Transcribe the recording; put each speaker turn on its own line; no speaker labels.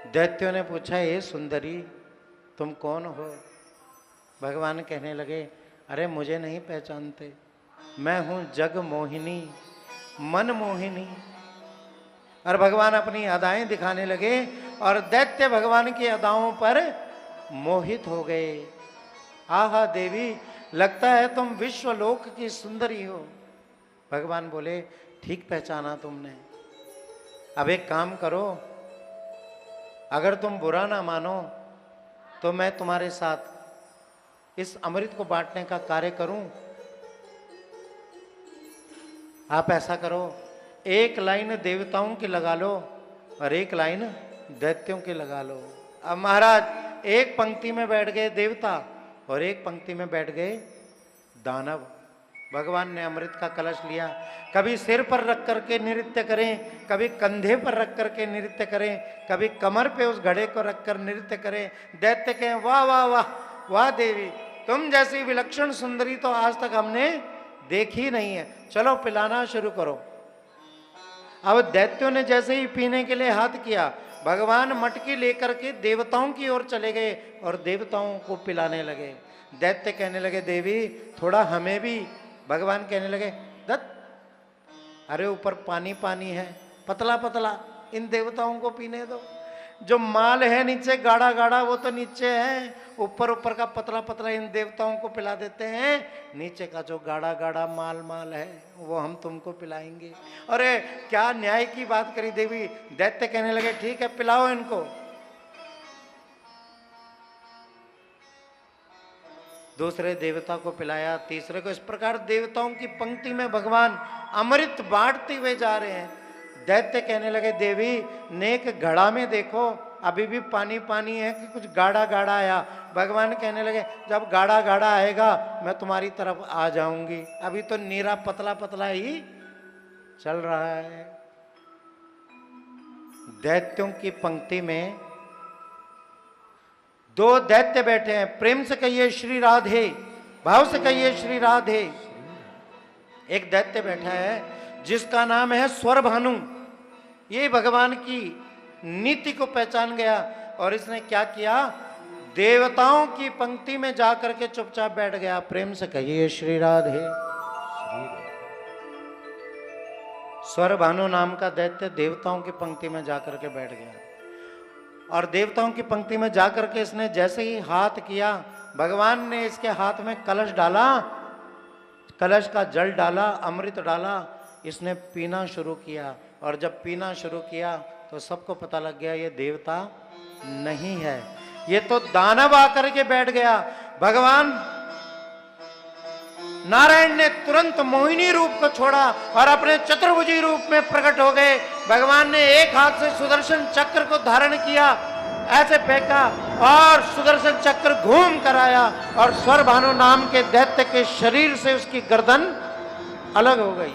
दैत्यों ने पूछा, ये सुंदरी तुम कौन हो? भगवान कहने लगे, अरे मुझे नहीं पहचानते, मैं हूं जग मोहिनी, मन मोहिनी। और भगवान अपनी अदाएं दिखाने लगे और दैत्य भगवान की अदाओं पर मोहित हो गए। आहा देवी, लगता है तुम विश्वलोक की सुंदरी हो। भगवान बोले, ठीक पहचाना तुमने। अब एक काम करो, अगर तुम बुरा ना मानो तो मैं तुम्हारे साथ इस अमृत को बांटने का कार्य करूं। आप ऐसा करो, एक लाइन देवताओं की लगा लो और एक लाइन दैत्यों की लगा लो। अब महाराज एक पंक्ति में बैठ गए देवता और एक पंक्ति में बैठ गए दानव। भगवान ने अमृत का कलश लिया, कभी सिर पर रख करके नृत्य करें, कभी कंधे पर रख करके नृत्य करें, कभी कमर पे उस घड़े को रखकर नृत्य करें। दैत्य कहें, वाह वाह वाह वाह देवी, तुम जैसी विलक्षण सुंदरी तो आज तक हमने देखी नहीं है, चलो पिलाना शुरू करो। अब दैत्यों ने जैसे ही पीने के लिए हाथ किया, भगवान मटकी लेकर के देवताओं की ओर चले गए और देवताओं को पिलाने लगे। दैत्य कहने लगे, देवी थोड़ा हमें भी। भगवान कहने लगे, दत्त, अरे ऊपर पानी पानी है, पतला पतला, इन देवताओं को पीने दो। जो माल है नीचे गाढ़ा गाढ़ा वो तो नीचे है, ऊपर ऊपर का पतला पतला इन देवताओं को पिला देते हैं, नीचे का जो गाढ़ा गाढ़ा माल माल है वो हम तुमको पिलाएंगे। अरे क्या न्याय की बात करी देवी। दैत्य कहने लगे, ठीक है पिलाओ इनको। दूसरे देवता को पिलाया, तीसरे को। इस प्रकार देवताओं की पंक्ति में भगवान अमृत बांटते हुए जा रहे हैं। दैत्य कहने लगे, देवी नेक घड़ा में देखो, अभी भी पानी पानी है कि कुछ गाढ़ा गाढ़ा आया? भगवान कहने लगे, जब गाढ़ा गाढ़ा आएगा मैं तुम्हारी तरफ आ जाऊंगी, अभी तो नीरा पतला पतला ही चल रहा है। दैत्यों की पंक्ति में दो दैत्य बैठे हैं। प्रेम से कहिए श्री राधे, भाव से कहिए श्री राधे। एक दैत्य बैठा है जिसका नाम है स्वर भानु। ये भगवान की नीति को पहचान गया और इसने क्या किया, देवताओं की पंक्ति में जाकर के चुपचाप बैठ गया। प्रेम से कहिए श्री राधे। स्वर भानु नाम का दैत्य देवताओं की पंक्ति में जाकर के बैठ गया और देवताओं की पंक्ति में जाकर के इसने जैसे ही हाथ किया, भगवान ने इसके हाथ में कलश डाला, कलश का जल डाला, अमृत डाला, इसने पीना शुरू किया। और जब पीना शुरू किया तो सबको पता लग गया ये देवता नहीं है, ये तो दानव आकर के बैठ गया। भगवान नारायण ने तुरंत मोहिनी रूप को छोड़ा और अपने चतुर्भुजी रूप में प्रकट हो गए। भगवान ने एक हाथ से सुदर्शन चक्र को धारण किया, ऐसे फेंका और सुदर्शन चक्र घूम कर आया और स्वर भानु नाम के दैत्य के शरीर से उसकी गर्दन अलग हो गई।